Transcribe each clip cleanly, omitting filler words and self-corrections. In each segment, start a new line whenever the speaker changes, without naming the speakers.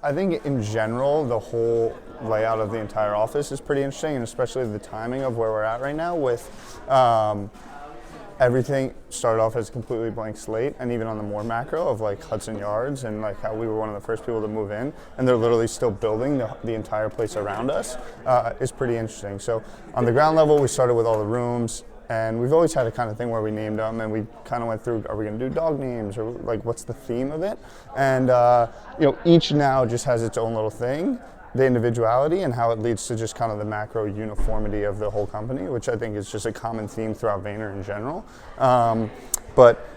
I think in general, the whole layout of the entire office is pretty interesting, and especially the timing of where we're at right now with everything started off as a completely blank slate, and even on the more macro of like Hudson Yards and like how we were one of the first people to move in, and they're literally still building the entire place around us is pretty interesting. So on the ground level, we started with all the rooms. And we've always had a kind of thing where we named them, and we kind of went through, are we going to do dog names, or like what's the theme of it? And each now just has its own little thing, the individuality, and how it leads to just kind of the macro uniformity of the whole company, which I think is just a common theme throughout Vayner in general. But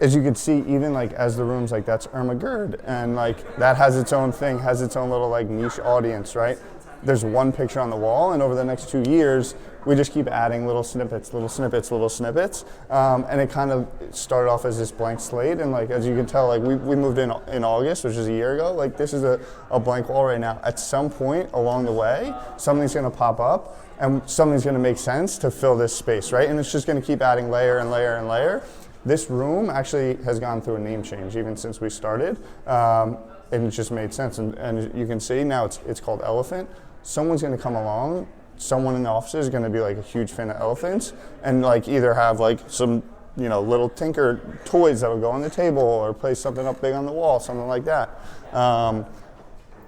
as you can see, even like as the rooms, like that's Irma Gerd, and like that has its own thing, has its own little like niche audience, right? There's one picture on the wall, and over the next 2 years, we just keep adding little snippets, and it kind of started off as this blank slate. And like as you can tell, like we moved in August, which is a year ago. Like this is a blank wall right now. At some point along the way, something's going to pop up, and something's going to make sense to fill this space, right? And it's just going to keep adding layer and layer and layer. This room actually has gone through a name change even since we started, and it just made sense. And you can see now it's called Elephant. Someone's going to come along. Someone in the office is going to be like a huge fan of elephants, and like either have like some little tinker toys that'll go on the table, or place something up big on the wall, something like that.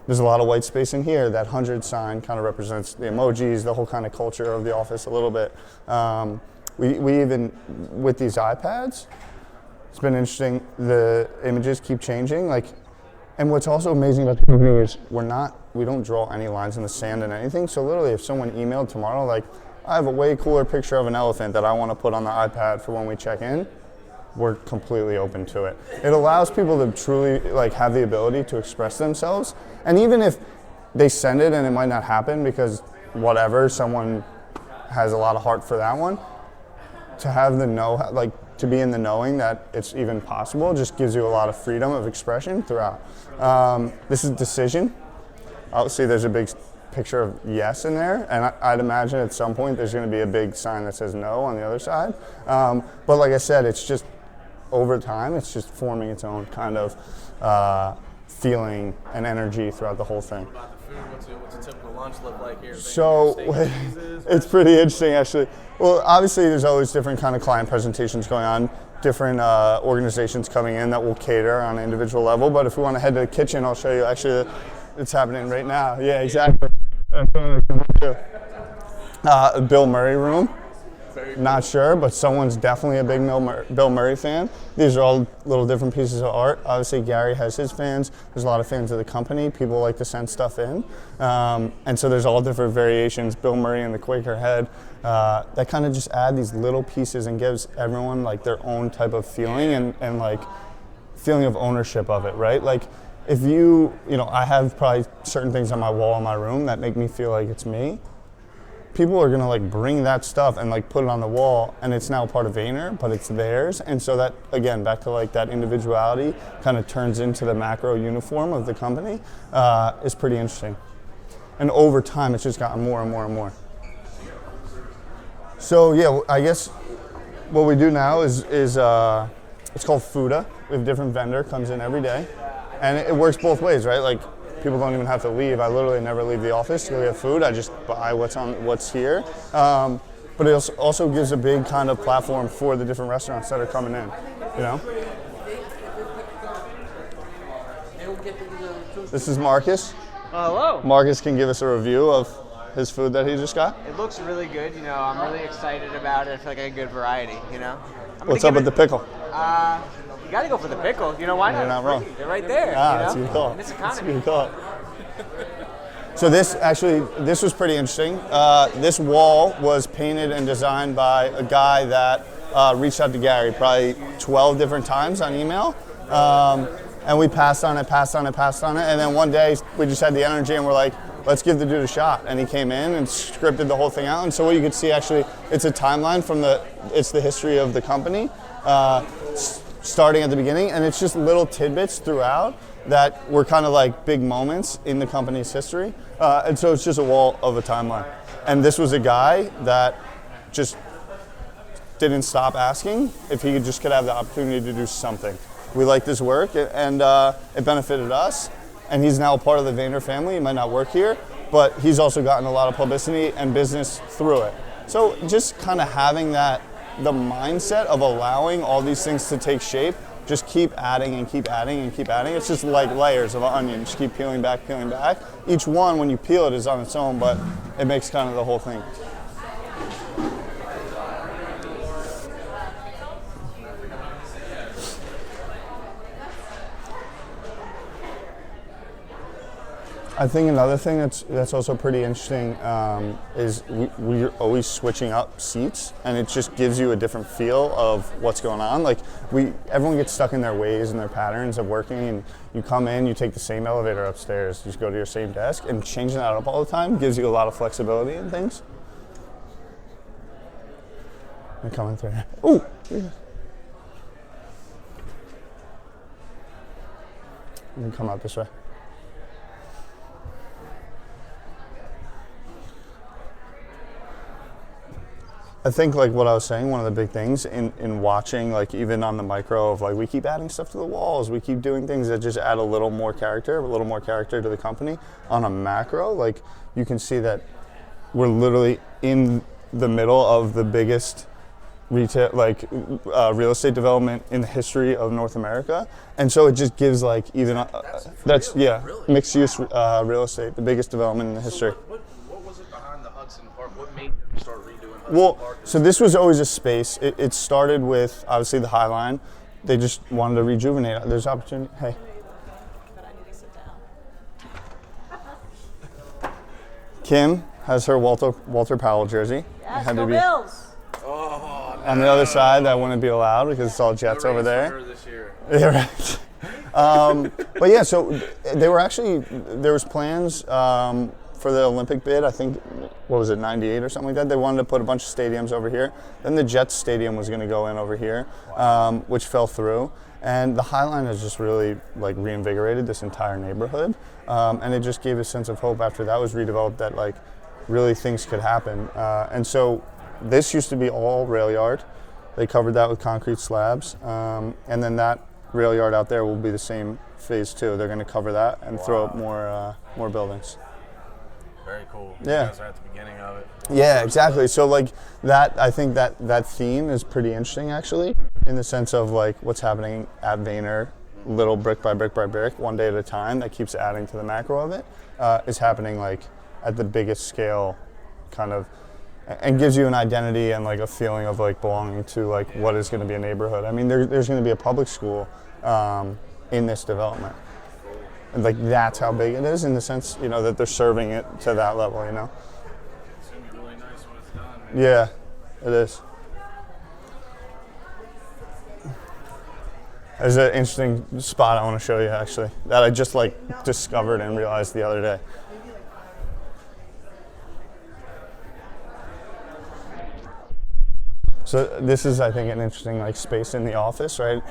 There's a lot of white space in here. That 100 sign kind of represents the emojis, the whole kind of culture of the office a little bit. We even, with these iPads, it's been interesting. The images keep changing. And what's also amazing about the company is we don't draw any lines in the sand and anything. So literally, if someone emailed tomorrow, like, I have a way cooler picture of an elephant that I want to put on the iPad for when we check in, we're completely open to it. It allows people to truly like have the ability to express themselves. And even if they send it and it might not happen because whatever, someone has a lot of heart for that one, to have the to be in the knowing that it's even possible just gives you a lot of freedom of expression throughout. This is Decision. Obviously, there's a big picture of yes in there, and I'd imagine at some point there's going to be a big sign that says no on the other side. But like I said, it's just over time, it's just forming its own kind of feeling and energy throughout the whole thing.
What's a typical lunch look like here?
So it's pretty interesting, actually. Well, obviously, there's always different kind of client presentations going on, different organizations coming in that will cater on an individual level. But if we want to head to the kitchen, I'll show you. Actually, it's happening right now. Yeah, exactly. Bill Murray room. Not sure, but someone's definitely a big Bill Murray fan. These are all little different pieces of art. Obviously, Gary has his fans. There's a lot of fans of the company. People like to send stuff in. And so there's all different variations. Bill Murray and the Quaker head. That kind of just add these little pieces and gives everyone like their own type of feeling and like feeling of ownership of it, right? Like if I have probably certain things on my wall in my room that make me feel like it's me. People are gonna like bring that stuff and like put it on the wall, and it's now part of Vayner, but it's theirs. And so that, again, back to like that individuality kind of turns into the macro uniform of the company is pretty interesting. And over time, it's just gotten more and more and more. So yeah, I guess what we do now is it's called Fuda. We have a different vendor comes in every day, and it works both ways, right? Like, people don't even have to leave. I literally never leave the office to go get food. I just buy what's here. But it also gives a big kind of platform for the different restaurants that are coming in, This is Marcus.
Hello.
Marcus can give us a review of his food that he just got.
It looks really good. I'm really excited about it. I feel like a good variety,
What's up with the pickle?
You got to go for the pickle. Why not?
You're not wrong.
They're right there.
That's a good call.
In this economy.
That's a good call. So this was pretty interesting. This wall was painted and designed by a guy that reached out to Gary probably 12 different times on email. And we passed on it. And then one day we just had the energy and we're like, let's give the dude a shot. And he came in and scripted the whole thing out. And so what you could see, actually, it's a timeline it's the history of the company. Starting at the beginning, and it's just little tidbits throughout that were kind of like big moments in the company's history. And so it's just a wall of a timeline. And this was a guy that just didn't stop asking if he could have the opportunity to do something. We liked his work, and it benefited us. and he's now a part of the Vayner family. He might not work here, but he's also gotten a lot of publicity and business through it. So just kind of having the mindset of allowing all these things to take shape, just keep adding and keep adding and keep adding. It's just like layers of an onion. Just keep peeling back, peeling back. Each one, when you peel it, is on its own, but it makes kind of the whole thing. I think another thing that's also pretty interesting is we're always switching up seats, and it just gives you a different feel of what's going on. Like everyone gets stuck in their ways and their patterns of working, and you come in, you take the same elevator upstairs, you just go to your same desk, and changing that up all the time gives you a lot of flexibility and things. I'm coming through. Ooh. You can come out this way. I think like what I was saying, one of the big things in watching, like even on the micro of like we keep adding stuff to the walls, we keep doing things that just add a little more character to the company. On a macro, like you can see that we're literally in the middle of the biggest retail, real estate development in the history of North America, and so it just gives like even mixed use real estate, the biggest development in the history.
What was it behind the Hudson Park? What made them start redoing Hudson Park?
So this was always a space. It started with obviously the High Line. They just wanted to rejuvenate it. There's opportunity. Hey.
But I need to sit down.
Kim has her Walter Powell jersey.
Yes,
had
go
to be
Bills.
on the other side. That wouldn't be allowed because it's all Jets over there.
This year.
Yeah, right. But yeah, so there was plans for the Olympic bid. I think, what was it, 98 or something like that? They wanted to put a bunch of stadiums over here. Then the Jets stadium was going to go in over here, which fell through. And the High Line has just really like reinvigorated this entire neighborhood. And it just gave a sense of hope after that was redeveloped that like really things could happen. And so this used to be all rail yard. They covered that with concrete slabs. And then that rail yard out there will be the same phase two. They're going to cover that and throw up more buildings.
Very cool.
Yeah.
You guys are at the beginning of it.
Yeah, exactly. So like that, I think that theme is pretty interesting actually, in the sense of like what's happening at Vayner, little brick by brick by brick, one day at a time, that keeps adding to the macro of it, is happening like at the biggest scale, kind of, and gives you an identity and like a feeling of like belonging to like what is going to be a neighborhood. I mean, there's going to be a public school in this development. And like that's how big it is, in the sense, you know, that they're serving it to that level, you know.
It's gonna be really nice when it's done.
Yeah, it is. There's an interesting spot I want to show you actually that I just like discovered and realized the other day. So this is, I think, an interesting like space in the office, right?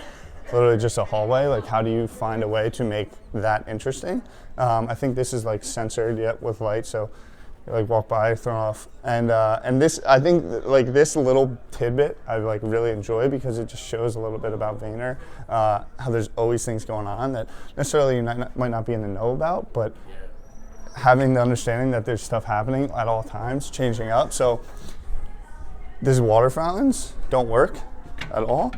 Literally just a hallway. Like, how do you find a way to make that interesting? I think this is like censored yet with light, so you like walk by, thrown off, and this, I think, like this little tidbit I like really enjoy because it just shows a little bit about Vayner, how there's always things going on that necessarily you might not be in the know about, but having the understanding that there's stuff happening at all times, changing up. So these water fountains don't work at all.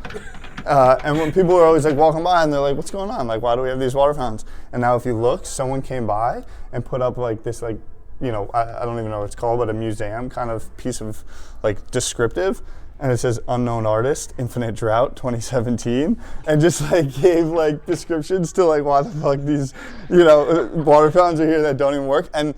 And when people are always like walking by and they're like, what's going on? Like, why do we have these water fountains? And now if you look, someone came by and put up like this, like, you know, I don't even know what it's called, but a museum kind of piece of like descriptive. And it says unknown artist, infinite drought, 2017. And just like gave like descriptions to like why the fuck these, you know, water fountains are here that don't even work. And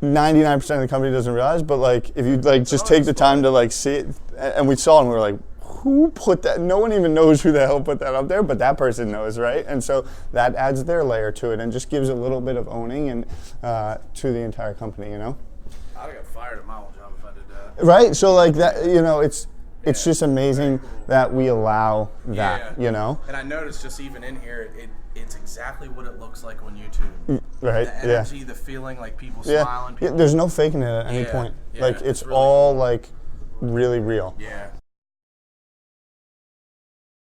99% of the company doesn't realize, but like if you like just take the time to like see it, and we saw it and we were like, who put that? No one even knows who the hell put that up there, but that person knows, right? And so that adds their layer to it and just gives a little bit of owning and to the entire company, you know?
I'd have got fired at my old job if I did that.
Right? So like that, you know, it's just amazing that we allow that, you know?
And I noticed just even in here, it's exactly what it looks like on YouTube.
Right,
the energy, the feeling, like people smiling.
Yeah, there's no faking it at any point.
Yeah,
like it's
really
all
cool.
like really real.
Yeah.